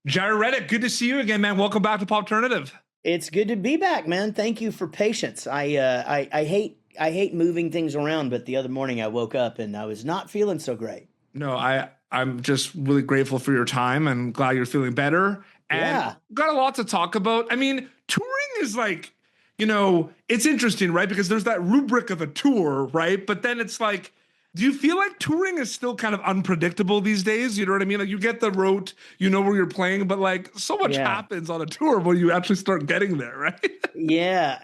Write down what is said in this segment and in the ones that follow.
Jaret Reddick, good to see you again, man. Welcome back to Pop Alternative. It's good to be back, man. Thank you for patience. I hate moving things around, but the other morning I woke up and I was not feeling so great. No, I'm just really grateful for your time and glad you're feeling better. And Yeah. got a lot to talk about. I mean, touring is like, it's interesting, right? Because there's that rubric of a tour, right? But then it's like, do you feel like touring is still kind of unpredictable these days? You know what I mean? Like you get the route, you know where you're playing, but like so much Yeah. happens on a tour when you actually start getting there, right? Yeah.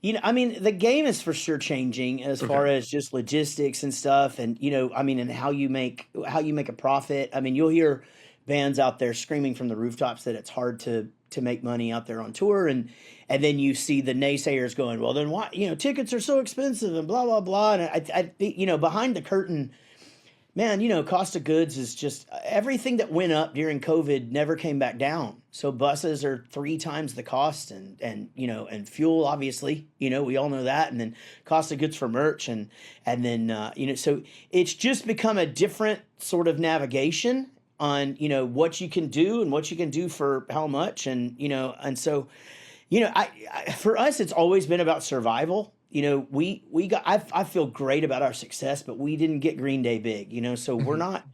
The game is for sure changing as Okay. far as just logistics and stuff, and and how you make a profit. I mean, you'll hear bands out there screaming from the rooftops that it's hard to make money out there on tour, and then you see the naysayers going, well, then why, tickets are so expensive and blah blah blah. And I think, behind the curtain, man, cost of goods is just everything that went up during COVID never came back down. So buses are three times the cost, and fuel, obviously, we all know that, and then cost of goods for merch, and then so it's just become a different sort of navigation on what you can do and what you can do for how much, and so for us, it's always been about survival. We got. I feel great about our success, but we didn't get Green Day big. So Mhm.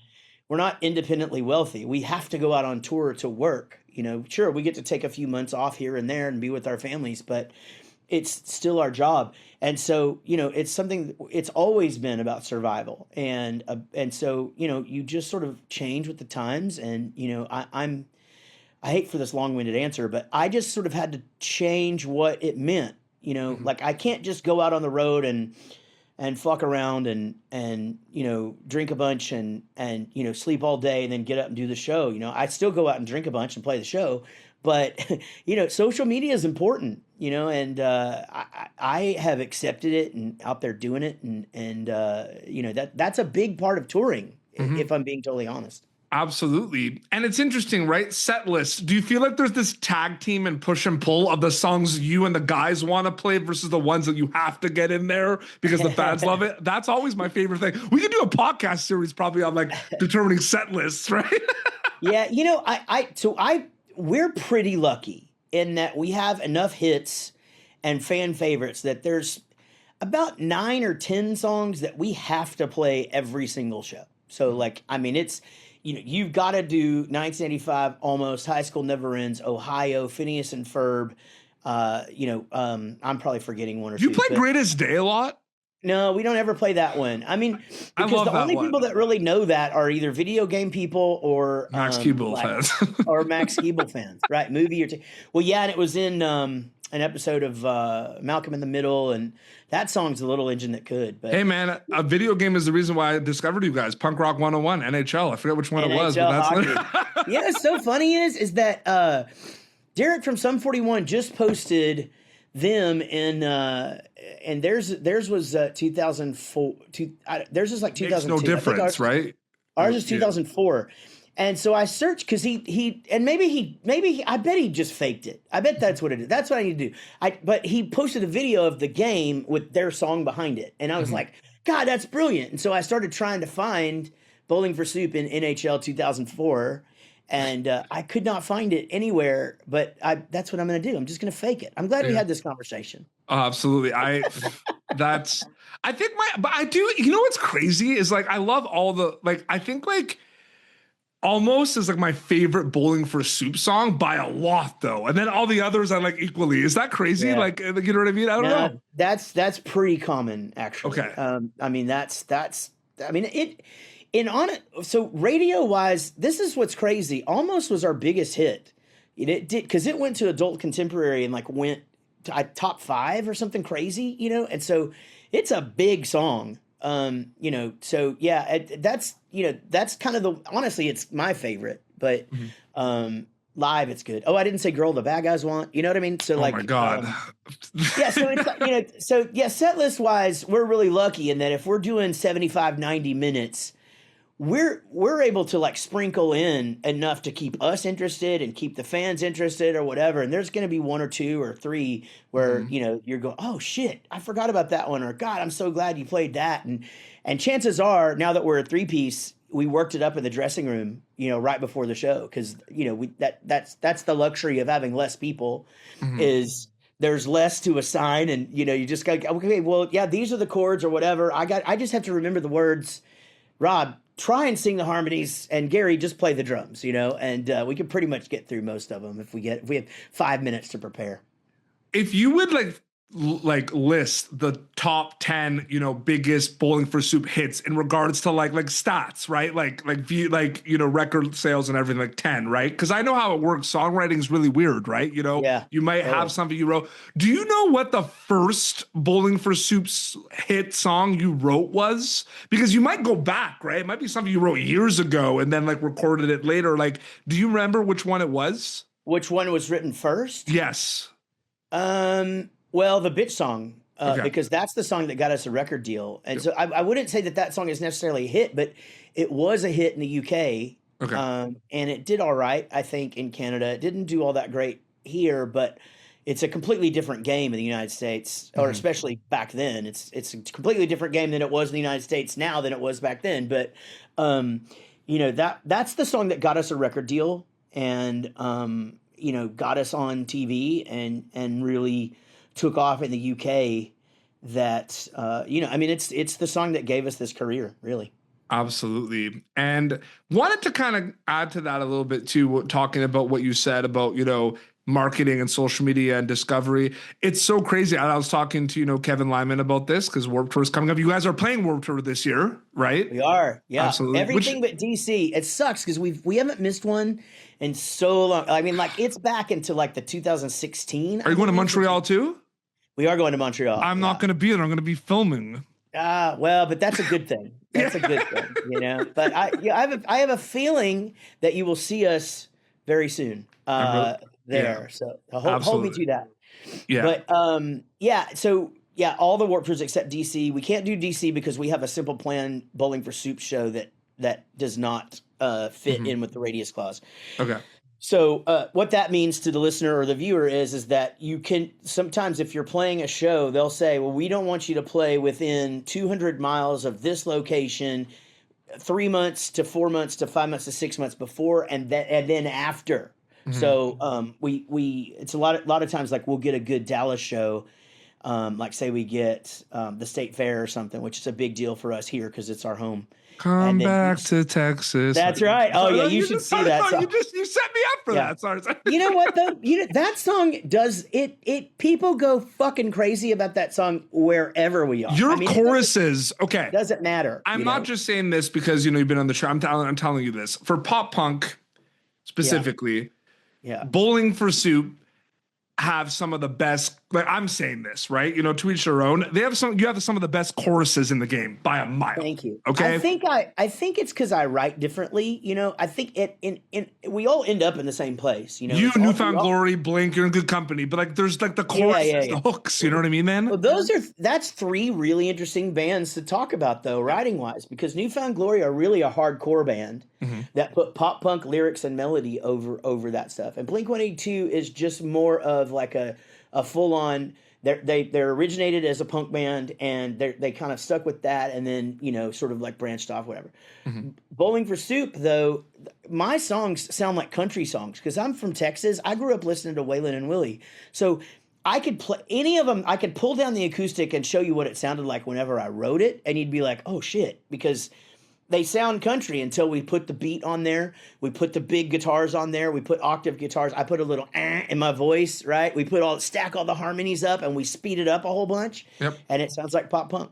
we're not independently wealthy. We have to go out on tour to work. Sure, we get to take a few months off here and there and be with our families, but it's still our job. And so it's something. It's always been about survival, and so you just sort of change with the times, and I hate for this long-winded answer, but I just sort of had to change what it meant. Mhm. Like I can't just go out on the road and fuck around and drink a bunch and sleep all day and then get up and do the show. I still go out and drink a bunch and play the show, but social media is important. And I have accepted it and out there doing it, and that's a big part of touring, Mhm. if I'm being totally honest. Absolutely. And it's interesting, right? Set list. Do you feel like there's this tag team and push and pull of the songs you and the guys want to play versus the ones that you have to get in there because the fans love it? That's always my favorite thing. We could do a podcast series probably on like determining set lists, right? Yeah, we're pretty lucky in that we have enough hits and fan favorites that there's about 9 or 10 songs that we have to play every single show. So like, I mean, it's you've got to do 1985, Almost, High School Never Ends, Ohio, Phineas and Ferb. I'm probably forgetting one or Do you two, play but Greatest Day a lot? no, we don't ever play that one. I mean, I because love the that only one. people that really know that are either video game people or Max Keeble fans. Max Keeble fans, right? Movie or well, yeah, and it was in an episode of Malcolm in the Middle, and that song's a little engine that could, Hey but man, a video game is the reason why I discovered you guys. Punk Rock 101, NHL. I forget which one it was, but NHL that's hockey. You know, what's so funny is that Derek from Sum 41 just posted them in and theirs was 2004 theirs is like makes no 2002. I think difference, right? ours is Yeah. 2004. And so I searched because he and I bet he just faked it. I bet that's what it is. That's what I need to do. But he posted a video of the game with their song behind it, and I was Mhm. like, God, that's brilliant. And so I started trying to find Bowling for Soup in NHL 2004, and I could not find it anywhere. But that's what I'm going to do. I'm just going to fake it. I'm glad we Yeah. had this conversation. Oh, absolutely. That's, I think but I do, what's crazy is like, I love all the, like, I think like Almost is like my favorite Bowling for Soup song by a lot though. And then all the others I like equally. Is that crazy? Yeah. Like, you know what I mean? I don't know. No, that's pretty common actually. Okay. I mean that's I mean it in on it. So radio wise, this is what's crazy. Almost was our biggest hit. It did because it went to adult contemporary and like went to top five or something crazy, and so it's a big song. So yeah, that's kind of honestly it's my favorite, but Mhm. live it's good. Oh, I didn't say Girl the Bad Guys Want, you know what I mean? So Oh my like God. yeah, so it's like, so yeah, set list wise, we're really lucky in that if we're doing 75, 90 minutes, we're able to like sprinkle in enough to keep us interested and keep the fans interested or whatever. And there's going to be one or two or three where, Mhm. you're going, oh shit, I forgot about that one. Or God, I'm so glad you played that. And chances are now that we're a three piece, we worked it up in the dressing room, right before the show, because that's the luxury of having less people, is there's less to assign, and you just go, okay, well, yeah, these are the chords or whatever. I just have to remember the words. Rob, try and sing the harmonies, and Gary, just play the drums, and we can pretty much get through most of them if we have 5 minutes to prepare. If you would list the top 10 biggest Bowling for Soup hits in regards to like stats, right, like view, record sales and everything, like 10, right? Because I know how it works. Songwriting is really weird, right? You might have something you wrote. Do you know what the first Bowling for Soup's hit song you wrote was? Because you might go back, right? It might be something you wrote years ago and then recorded it later. Like, do you remember which one it was? Which one was written first? Yes. Well, the Bitch song, because that's the song that got us a record deal. And so I wouldn't say that song is necessarily a hit, but it was a hit in the UK. Okay. And it did all right, I think, in Canada. It didn't do all that great here, but it's a completely different game in the United States, or especially back then. It's a completely different game than it was in the United States now than it was back then. But, that's the song that got us a record deal and, got us on TV and really took off in the UK. That it's the song that gave us this career, really. Absolutely. And wanted to kind of add to that a little bit too, talking about what you said about marketing and social media and discovery. It's so crazy. I was talking to Kevin Lyman about this because Warped Tour is coming up. You guys are playing Warped Tour this year, right? We are, yeah. Absolutely. Everything but DC. It sucks because we haven't missed one in so long. I mean, it's back into the 2016. Are you going to Montreal too? We are going to Montreal. I'm not going to be there. I'm going to be filming. Well, but that's a good thing. That's a good thing, But I have a feeling that you will see us very soon there. Yeah. So hold me to that. Yeah. But So all the Warped Tours except DC. We can't do DC because we have a Simple Plan Bowling for Soup show that does not fit in with the radius clause. Okay. So what that means to the listener or the viewer is that you can sometimes, if you're playing a show, they'll say, well, we don't want you to play within 200 miles of this location 3 months to 4 months to 5 months to 6 months before and then after. So we it's a lot of times we'll get a good Dallas show, say we get the State Fair or something, which is a big deal for us here because it's our home. Come back to Texas. That's right. Oh yeah, you should see that song. You set me up for that. Sorry. You know what though? That song does it. People go fucking crazy about that song wherever we are. Your choruses, okay? Doesn't matter. I'm not just saying this because you've been on the show. I'm telling you this for pop punk specifically. Yeah. Bowling for Soup have some of the best, I'm saying this, right? To each their own. You have some of the best choruses in the game by a mile. Thank you. Okay. I think it's because I write differently. I think we all end up in the same place. You Newfound Glory, Blink, you're in good company. But there's the choruses, the hooks. You know what I mean, man? Well, that's three really interesting bands to talk about though, writing wise, because Newfound Glory are really a hardcore band that put pop punk lyrics and melody over that stuff. And Blink 182 is just more of a full on. They're originated as a punk band and they kind of stuck with that and then sort of branched off, whatever. Bowling for Soup though, my songs sound like country songs because I'm from Texas. I grew up listening to Waylon and Willie, so I could play any of them. I could pull down the acoustic and show you what it sounded like whenever I wrote it, and you'd be like, oh shit, because they sound country until we put the beat on there. We put the big guitars on there. We put octave guitars. I put a little in my voice, right? We stack all the harmonies up and we speed it up a whole bunch. Yep. And it sounds like pop punk.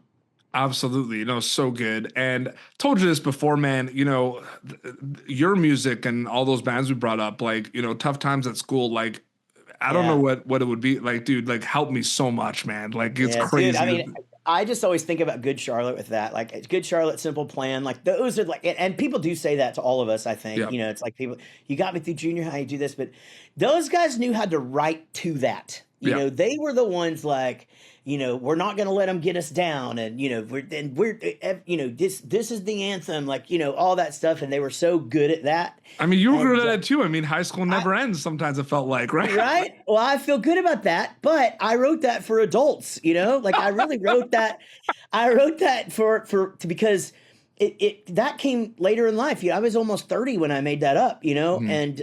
Absolutely. So good. And told you this before, man, your music and all those bands we brought up, Tough Times at School, I don't know what it would be like, dude, help me so much, man. It's crazy. Dude, I mean, I just always think about Good Charlotte with that. Good Charlotte, Simple Plan. Those are and people do say that to all of us, I think. Yep. It's people, you got me through junior high, you do this, but those guys knew how to write to that. They were the ones we're not going to let them get us down. And, this is the anthem, all that stuff. And they were so good at that. I mean, you were good at it too. I mean, high school never ends. Sometimes it felt like, right? Right. Well, I feel good about that, but I wrote that for adults, I really wrote that. I wrote that because that came later in life. I was almost 30 when I made that up, and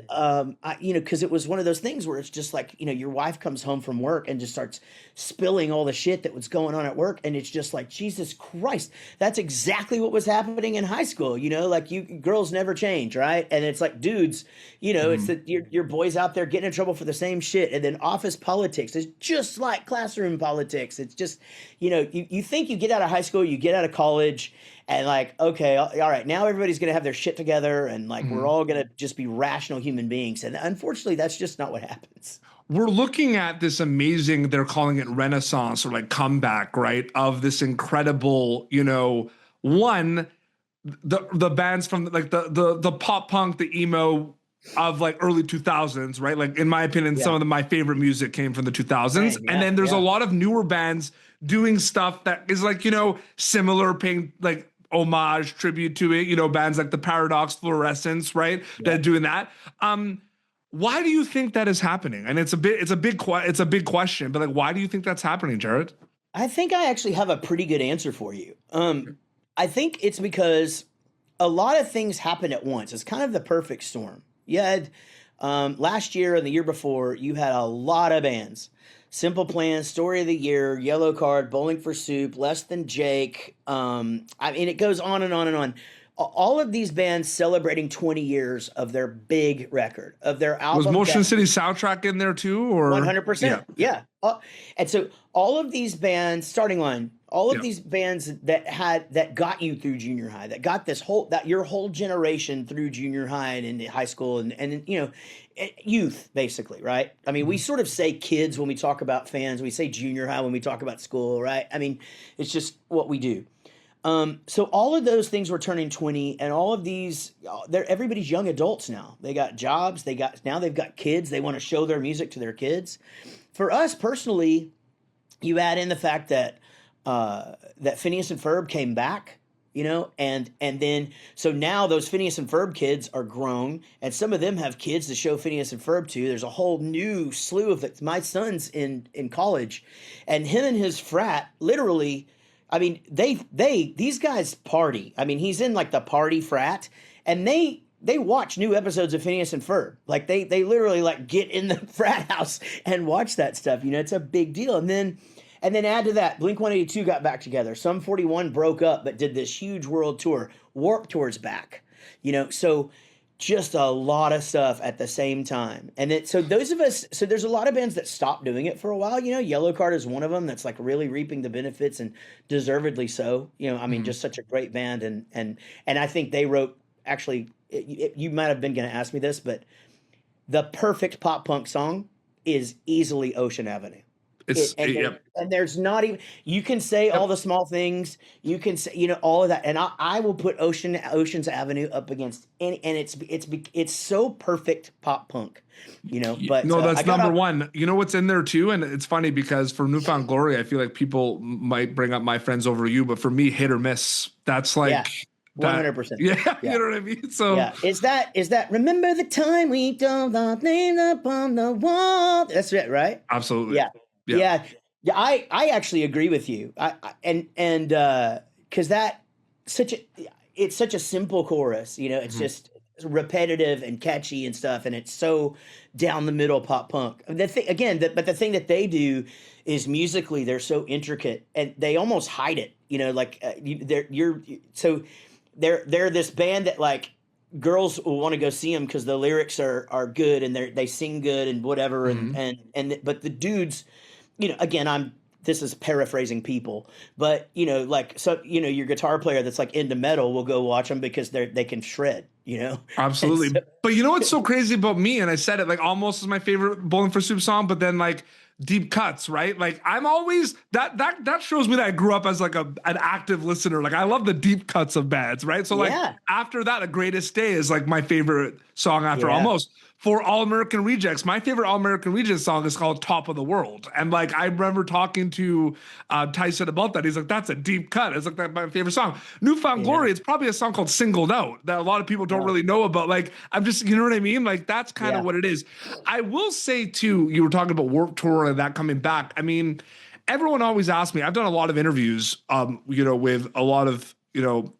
because it was one of those things where it's just like, your wife comes home from work and just starts spilling all the shit that was going on at work, and it's just like, Jesus Christ, that's exactly what was happening in high school. Like, you girls never change, right? And it's like, dudes, it's that your boys out there getting in trouble for the same shit, and then office politics is just like classroom politics. It's just, you think you get out of high school, you get out of college. And like, okay, all right, now everybody's going to have their shit together, and like, we're all going to just be rational human beings. And unfortunately, that's just not what happens. We're looking at this amazing, they're calling it renaissance or like comeback, right? Of this incredible, the bands from like the pop punk, the emo of like early 2000s, right? Like, in my opinion, some of my favorite music came from the 2000s. And then there's a lot of newer bands doing stuff that is like, similar, paying like homage, tribute to it, bands like the Paradox, Fluorescence, right? That are doing that. Why do you think that is happening? And it's a big question, but like, why do you think that's happening, Jaret? I think I actually have a pretty good answer for you. I think it's because a lot of things happen at once. It's kind of the perfect storm. You had last year and the year before, you had a lot of bands. Simple Plan, Story of the Year, Yellow Card, Bowling for Soup, Less Than Jake. It goes on and on and on. All of these bands celebrating 20 years of their big record, of their album. Was Motion City Soundtrack in there too? Or 100%. Yeah. And so all of these bands, starting line, all of these bands that got you through junior high, that got your whole generation through junior high and into high school and youth, basically, right? I mean, we sort of say kids when we talk about fans. We say junior high when we talk about school, right? I mean, it's just what we do. So all of those things were turning 20, and all of these, everybody's young adults now. They got jobs. They've got kids. They want to show their music to their kids. For us personally, you add in the fact that Phineas and Ferb came back, and then so now those Phineas and Ferb kids are grown, and some of them have kids to show Phineas and Ferb to. There's a whole new slew of it. My son's in college, and him and his frat literally. I mean, these guys party. I mean, he's in like the party frat, and they watch new episodes of Phineas and Ferb. Like they literally like get in the frat house and watch that stuff. It's a big deal. And then add to that, Blink-182 got back together. Sum 41 broke up, but did this huge world tour. Warped Tour's back. So just a lot of stuff at the same time. And there's a lot of bands that stopped doing it for a while. Yellow Card is one of them that's like really reaping the benefits, and deservedly so. Just such a great band. And I think they wrote, actually, you might have been going to ask me this, but the perfect pop punk song is easily Ocean Avenue. And there's not even, you can say all the small things, you can say, all of that. And I will put Ocean's Avenue up against any, and it's so perfect pop punk, but no, that's number one. What's in there too? And it's funny because for Newfound Glory, I feel like people might bring up My Friends Over You, but for me, Hit or Miss, that's like, 100%. Yeah, you know what I mean? So is that remember the time we don't the names up on the wall? That's it, right? Absolutely. Yeah. I actually agree with you. Because it's such a simple chorus. It's just repetitive and catchy and stuff, and it's so down the middle pop punk. But the thing that they do is musically they're so intricate, and they almost hide it. They're this band that like girls will want to go see them because the lyrics are good and they sing good and whatever, but the dudes. Again, this is paraphrasing people, but your guitar player that's like into metal will go watch them because they can shred, Absolutely. But what's so crazy about me? And I said it like almost is my favorite Bowling for Soup song, but then like deep cuts, right? Like I'm always that shows me that I grew up as like an active listener. Like I love the deep cuts of bands, right? So like after that, A Greatest Day is like my favorite song after Almost. For All American Rejects, my favorite All American Rejects song is called Top of the World. And like, I remember talking to Tyson about that. He's like, that's a deep cut. It's like that's my favorite song. Newfound Glory, it's probably a song called Singled Out that a lot of people don't really know about. Like, I'm just, you know what I mean? Like, that's kind of what it is. I will say too, you were talking about Warped Tour and that coming back. I mean, everyone always asks me, I've done a lot of interviews, with a lot of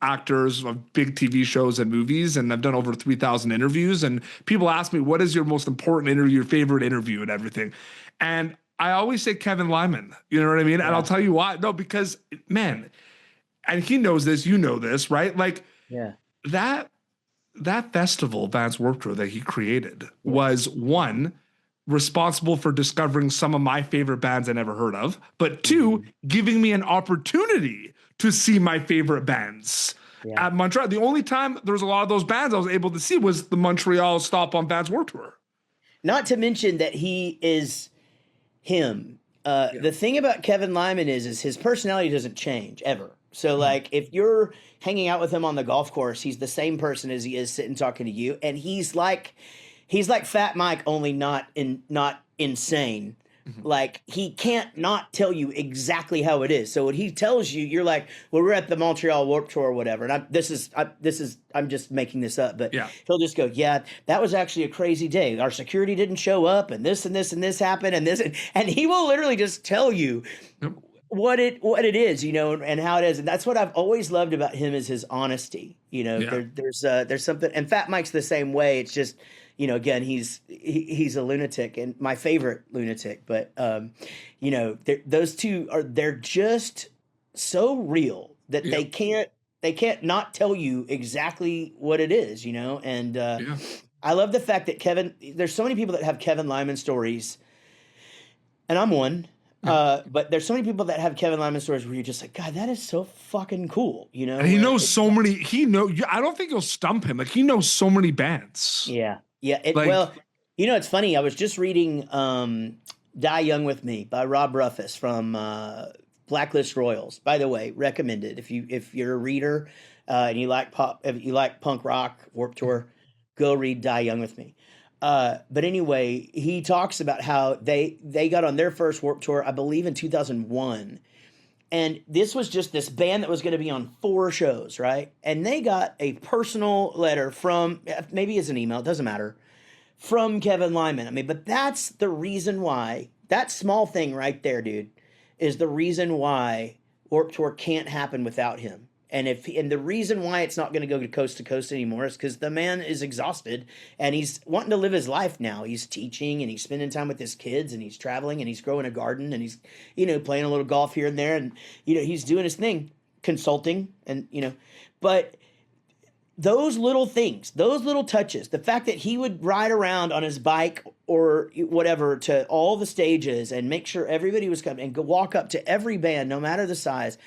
actors of big TV shows and movies, and I've done over 3,000 interviews. And people ask me, what is your most important interview, your favorite interview, and everything? And I always say Kevin Lyman. You know what I mean? Yeah. And I'll tell you why. No, because man, and he knows this, this, right? Like, yeah, that festival Vance worked with that he created was one, responsible for discovering some of my favorite bands I never heard of, but two, giving me an opportunity to see my favorite bands at Montreal. The only time there was a lot of those bands I was able to see was the Montreal stop on Vance World Tour. Not to mention that he is him. The thing about Kevin Lyman is his personality doesn't change ever. So like if you're hanging out with him on the golf course, he's the same person as he is sitting talking to you, and he's like Fat Mike, only not insane. Like he can't not tell you exactly how it is. So when he tells you, you're like, well, we're at the Montreal Warped Tour or whatever. And I'm just making this up, but he'll just go, yeah, that was actually a crazy day. Our security didn't show up, and this and this and this happened, and this, and he will literally just tell you what it is, and how it is. And that's what I've always loved about him, is his honesty. There's something, and Fat Mike's the same way. It's just, again, he's a lunatic, and my favorite lunatic, but those two they're just so real that they can't not tell you exactly what it is, and I love the fact that there's so many people that have Kevin Lyman stories, and I'm one. But there's so many people that have Kevin Lyman stories where you're just like, God, that is so fucking cool, And he knows so many. I don't think you'll stump him. Like, he knows so many bands. Yeah. Well, it's funny. I was just reading Die Young with Me by Rob Ruffus from Blacklist Royals. By the way, recommended if you're a reader and you like punk rock, Warped Tour, go read Die Young with Me. But anyway, he talks about how they got on their first Warped Tour, I believe in 2001. And this was just this band that was going to be on 4 shows, right? And they got a personal letter from, maybe it's an email, it doesn't matter, from Kevin Lyman. I mean, but that's the reason why, that small thing right there, dude, is the reason why Warped Tour can't happen without him. And the reason why it's not going to go to coast anymore is because the man is exhausted and he's wanting to live his life now. He's teaching and he's spending time with his kids and he's traveling and he's growing a garden and he's, playing a little golf here and there. And, he's doing his thing, consulting and, but those little things, those little touches, the fact that he would ride around on his bike or whatever to all the stages and make sure everybody was coming and go walk up to every band, no matter the size.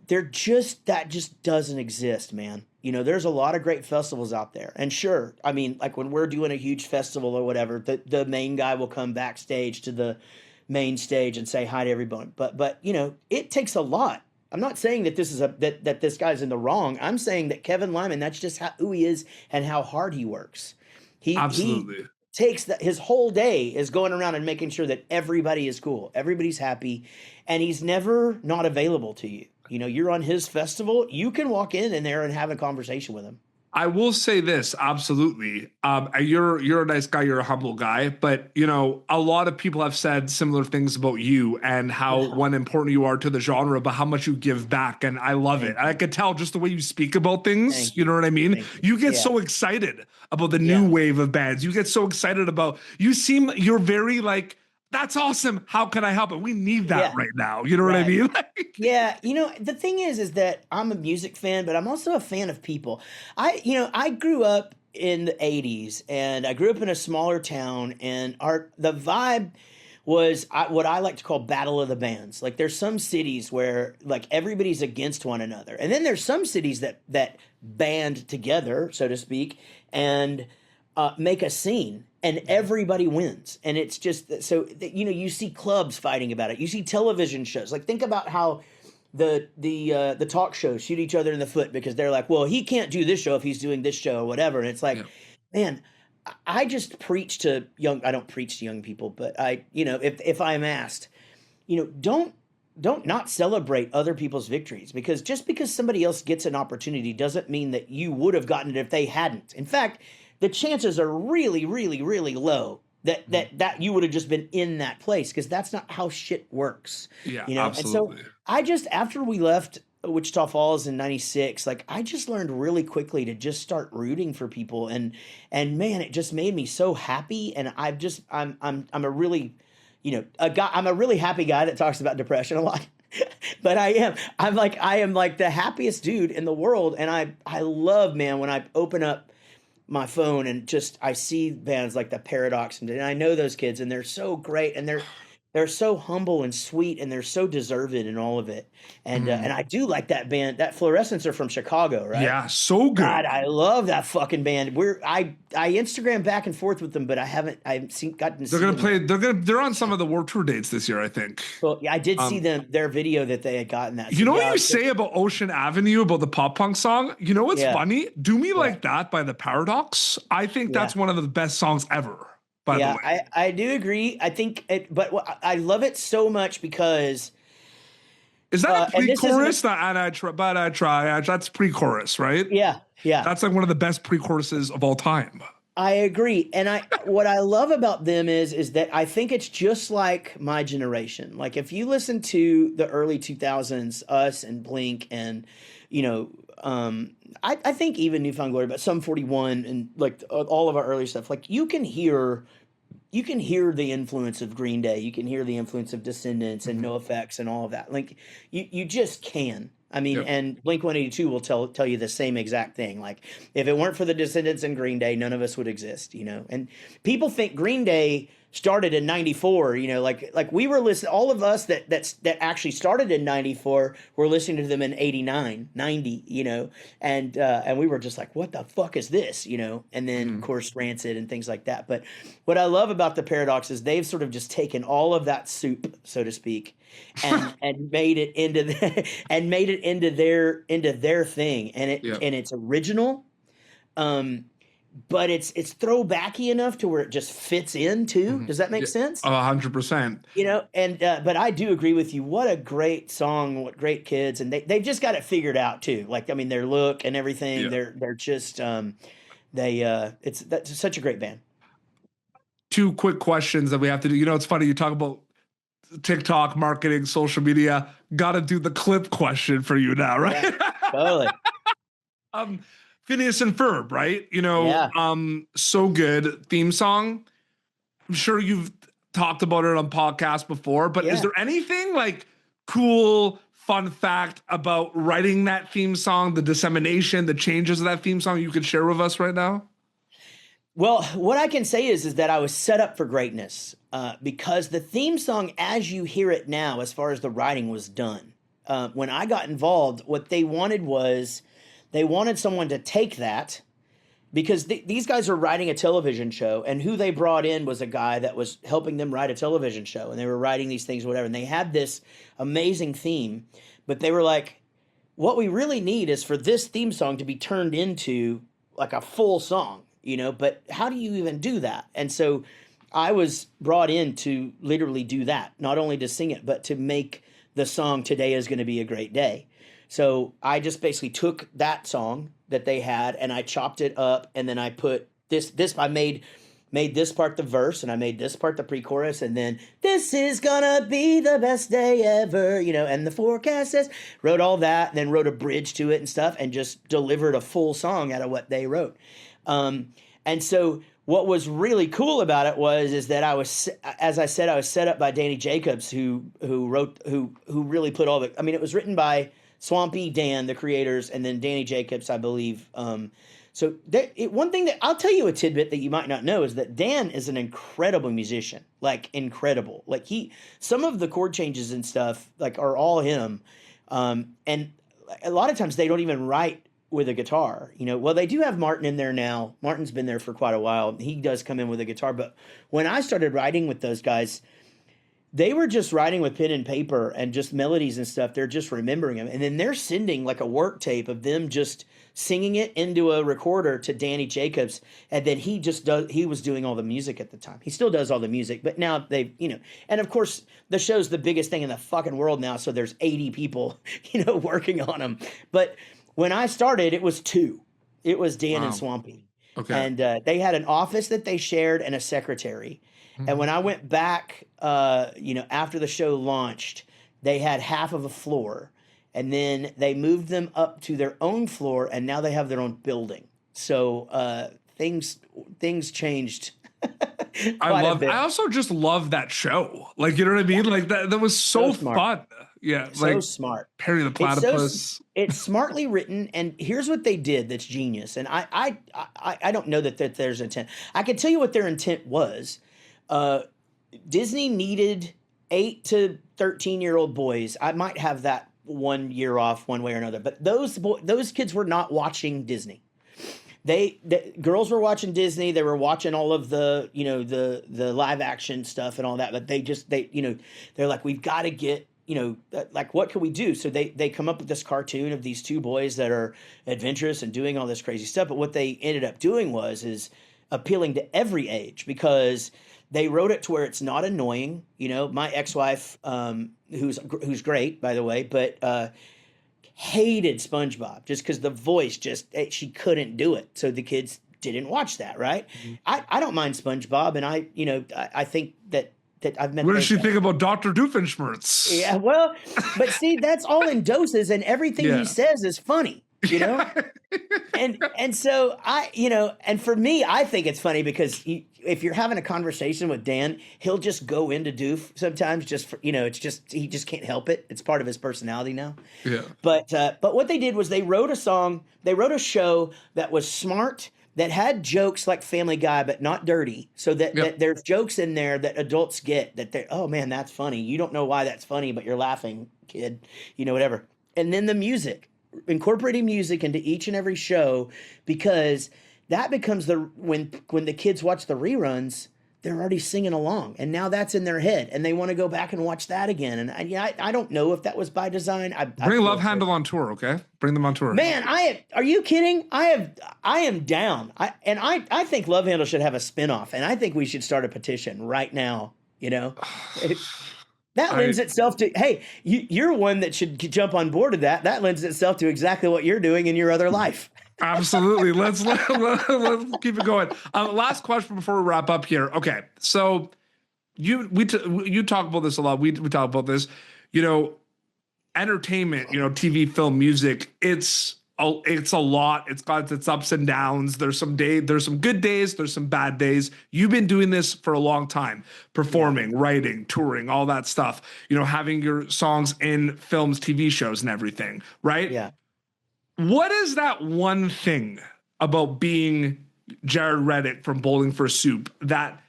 That just doesn't exist, man. There's a lot of great festivals out there. And sure, I mean, like when we're doing a huge festival or whatever, the main guy will come backstage to the main stage and say hi to everyone. But it takes a lot. I'm not saying that this is that this guy's in the wrong. I'm saying that Kevin Lyman, that's just who he is and how hard he works. Absolutely. He takes his whole day is going around and making sure that everybody is cool, everybody's happy, and he's never not available to you. You're on his festival, you can walk in there and have a conversation with him. I will say this, absolutely. You're a nice guy, you're a humble guy, but a lot of people have said similar things about you and how one important you are to the genre, but how much you give back, and I love it. I could tell just the way you speak about things. You know what I mean? You get so excited about the new wave of bands. You get so excited about. You're very like. That's awesome. How can I help it? We need that right now. You know what I mean? Yeah. The thing is that I'm a music fan, but I'm also a fan of people. I grew up in the 80s and I grew up in a smaller town, and the vibe was what I like to call battle of the bands. Like there's some cities where like everybody's against one another. And then there's some cities that band together, so to speak, and make a scene. And everybody wins. And it's just so, you see clubs fighting about it. You see television shows. Like think about how the talk shows shoot each other in the foot because they're like, well, he can't do this show if he's doing this show or whatever. And it's like, man, I just preach to I don't preach to young people, but if I'm asked, don't not celebrate other people's victories, because just because somebody else gets an opportunity doesn't mean that you would have gotten it if they hadn't. In fact, the chances are really, really, really low that you would have just been in that place, because that's not how shit works. Yeah, absolutely. And so after we left Wichita Falls in '96, like I just learned really quickly to just start rooting for people, and man, it just made me so happy. And I'm a really, I'm a really happy guy that talks about depression a lot. But I am like the happiest dude in the world, and I love, man, when I open up my phone and just I see bands like the Paradox, and I know those kids, and they're so great, and they're so humble and sweet, and they're so deserved in all of it. And I do like that band. That Fluorescence are from Chicago, right? Yeah, so good. God, I love that fucking band. I Instagram back and forth with them, but I haven't gotten to see They're gonna them play. They're on some of the World Tour dates this year, I think. Well, yeah, I did see their video that they had gotten that. You know what you say about Ocean Avenue, about the pop punk song? You know what's funny? Do Me Like That by the Paradox. I think that's one of the best songs ever. By the way. I do agree. I think I love it so much because is that a pre-chorus? But I try. That's pre-chorus, right? Yeah. That's like one of the best pre-choruses of all time. I agree. And what I love about them is that I think it's just like my generation. Like if you listen to the early 2000s, us and Blink and, I think even New Found Glory, but Sum 41 and like all of our early stuff, like you can hear the influence of Green Day. You can hear the influence of Descendants and NoFX and all of that. Like you just can. I mean, and Blink-182 will tell you the same exact thing. Like, if it weren't for the Descendants and Green Day, none of us would exist, And people think Green Day started in '94, like we were listening. All of us that actually started in '94 were listening to them in '89, '90, and we were just like, what the fuck is this, And then of course Rancid and things like that. But what I love about the Paradox is they've sort of just taken all of that soup, so to speak, and made it into their thing, and it's original. But it's throwbacky enough to where it just fits in too. Does that make sense? 100%. But I do agree with you. What a great song! What great kids, and they've just got it figured out too. Like their look and everything. Yeah. They're just that's such a great band. Two quick questions that we have to do. It's funny you talk about TikTok marketing, social media. Got to do the clip question for you now, right? Yeah, totally. Phineas and Ferb, right? So good theme song. I'm sure you've talked about it on podcasts before, but is there anything like cool, fun fact about writing that theme song, the dissemination, the changes of that theme song you could share with us right now? Well, what I can say is that I was set up for greatness because the theme song, as you hear it now, as far as the writing was done, when I got involved, what they wanted was they wanted someone to take that because these guys are writing a television show, and who they brought in was a guy that was helping them write a television show, and they were writing these things, whatever, and they had this amazing theme, but they were like, what we really need is for this theme song to be turned into like a full song, but how do you even do that? And so I was brought in to literally do that, not only to sing it, but to make the song Today Is Going to Be a Great Day. So I just basically took that song that they had and I chopped it up, and then I put this I made this part the verse, and I made this part the pre-chorus, and then this is gonna be the best day ever, and the forecast says, wrote all that, and then wrote a bridge to it and stuff, and just delivered a full song out of what they wrote. And so what was really cool about it is that I was set up by Danny Jacobs, who really put all the, it was written by Swampy, Dan, the creators, and then Danny Jacobs, I believe. One thing that I'll tell you, a tidbit that you might not know, is that Dan is an incredible musician, like incredible. Like some of the chord changes and stuff like are all him. And a lot of times they don't even write with a guitar, well, they do have Martin in there now. Martin's been there for quite a while. He does come in with a guitar, but when I started writing with those guys, they were just writing with pen and paper and just melodies and stuff. They're just remembering them. And then they're sending like a work tape of them just singing it into a recorder to Danny Jacobs. And then he was doing all the music at the time. He still does all the music, but now and of course the show's the biggest thing in the fucking world now. So there's 80 people, working on them. But when I started, it was 2. It was Dan and Swampy. Okay. And they had an office that they shared and a secretary. Mm-hmm. And when I went back, after the show launched, they had half of a floor. and then they moved them up to their own floor, and now they have their own building. So things changed quite a bit. I also just love that show. Like, you know what I mean? Like that was so fun. Yeah. So like smart. Perry the Platypus. It's smartly written, and here's what they did that's genius. And I don't know that there's intent. I can tell you what their intent was. Disney needed 8 to 13-year-old boys. I might have that 1 year off one way or another, but those kids were not watching Disney. The girls were watching Disney. They were watching all of the, the live action stuff and all that. But they're like, we've got to get, like, what can we do? So they come up with this cartoon of these two boys that are adventurous and doing all this crazy stuff. But what they ended up doing is appealing to every age, because they wrote it to where it's not annoying. My ex-wife, who's great, by the way, but hated SpongeBob just because the voice she couldn't do it. So the kids didn't watch that, right? Mm-hmm. I don't mind SpongeBob, and I think that I've met. What does she think about Dr. Doofenshmirtz? Yeah, well, but see, that's all in doses, and everything he says is funny. And so and for me, I think it's funny because if you're having a conversation with Dan, he'll just go into Doof sometimes. Just for, it's just he just can't help it. It's part of his personality now. Yeah. But what they did was they wrote a show that was smart, that had jokes like Family Guy, but not dirty. So that there's jokes in there that adults get, that they're, oh man, that's funny. You don't know why that's funny, but you're laughing, kid. Whatever. And then the music. Incorporating music into each and every show, because that becomes when the kids watch the reruns, they're already singing along, and now that's in their head, and they want to go back and watch that again. And I don't know if that was by design. Bring Love Handle on tour, okay? Bring them on tour. Man, are you kidding? I am down. I think Love Handle should have a spinoff, and I think we should start a petition right now. That lends itself to, hey, you're one that should jump on board of that. That lends itself to exactly what you're doing in your other life. Absolutely. Let's keep it going. Last question before we wrap up here. Okay, so you talk about this a lot. We talk about this. Entertainment. TV, film, music. It's a lot. It's got its ups and downs. There's some good days. There's some bad days. You've been doing this for a long time, performing, writing, touring, all that stuff, having your songs in films, TV shows and everything. Right. Yeah. What is that one thing about being Jaret Reddick from Bowling for Soup that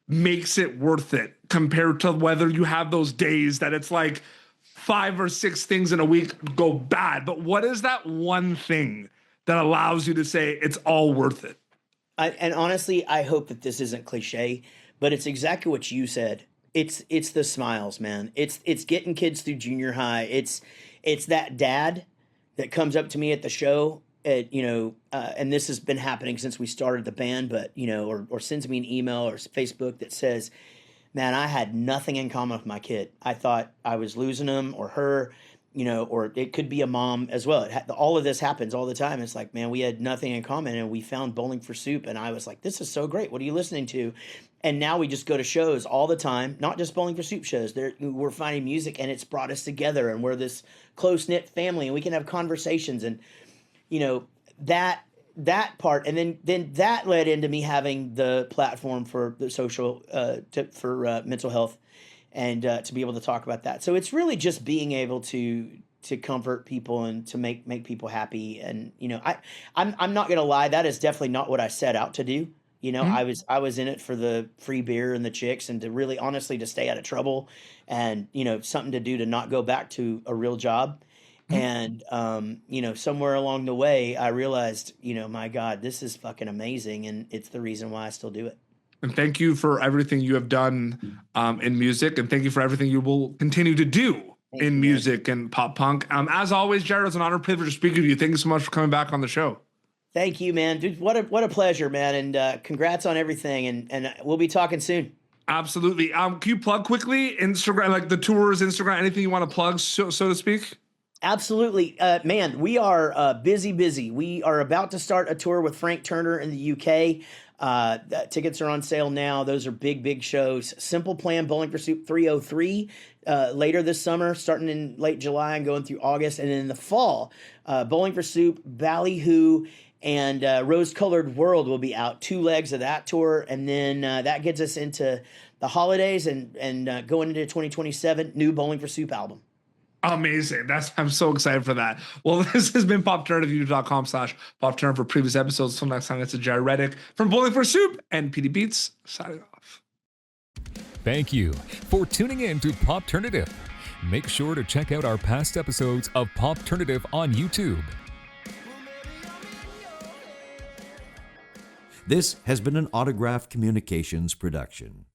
makes it worth it compared to whether you have those days that it's like 5 or 6 things in a week go bad? But what is that one thing that allows you to say it's all worth it? And honestly, I hope that this isn't cliche, but it's exactly what you said. It's the smiles, man. It's getting kids through junior high. It's that dad that comes up to me at the show, and this has been happening since we started the band, but or sends me an email or Facebook that says, man, I had nothing in common with my kid. I thought I was losing him or her, or it could be a mom as well. All of this happens all the time. It's like, man, we had nothing in common, and we found Bowling for Soup, and I was like, this is so great. What are you listening to? And now we just go to shows all the time, not just Bowling for Soup shows. We're finding music, and it's brought us together, and we're this close-knit family, and we can have conversations, and, that part, and then that led into me having the platform for the social for mental health, and to be able to talk about that. So it's really just being able to comfort people and to make people happy. And I'm not gonna lie, that is definitely not what I set out to do. Mm-hmm. I was in it for the free beer and the chicks, and to really honestly to stay out of trouble, and something to do to not go back to a real job. And, somewhere along the way, I realized, my God, this is fucking amazing. And it's the reason why I still do it. And thank you for everything you have done in music. And thank you for everything you will continue to do in music and pop punk. As always, Jaret, it's an honor, privilege to speak with you. Thank you so much for coming back on the show. Thank you, man. Dude, what a pleasure, man. And congrats on everything. And we'll be talking soon. Absolutely. Can you plug quickly Instagram, like the tours, Instagram, anything you want to plug, so to speak? Absolutely. Man, we are busy. We are about to start a tour with Frank Turner in the UK. Tickets are on sale now. Those are big shows. Simple Plan Bowling for Soup 303 later this summer, starting in late July and going through August. And then in the fall, Bowling for Soup, Ballyhoo, and Rose Colored World will be out. 2 legs of that tour. And then that gets us into the holidays and going into 2027, new Bowling for Soup album. Amazing. I'm so excited for that. Well, this has been popturner.com/Pop Turner for previous episodes. Until next time, it's a Jaret Reddick from Bowling for Soup and PD Beats signing off. Thank you for tuning in to Popturnative. Make sure to check out our past episodes of Popturnative on YouTube. This has been an Autograph Communications production.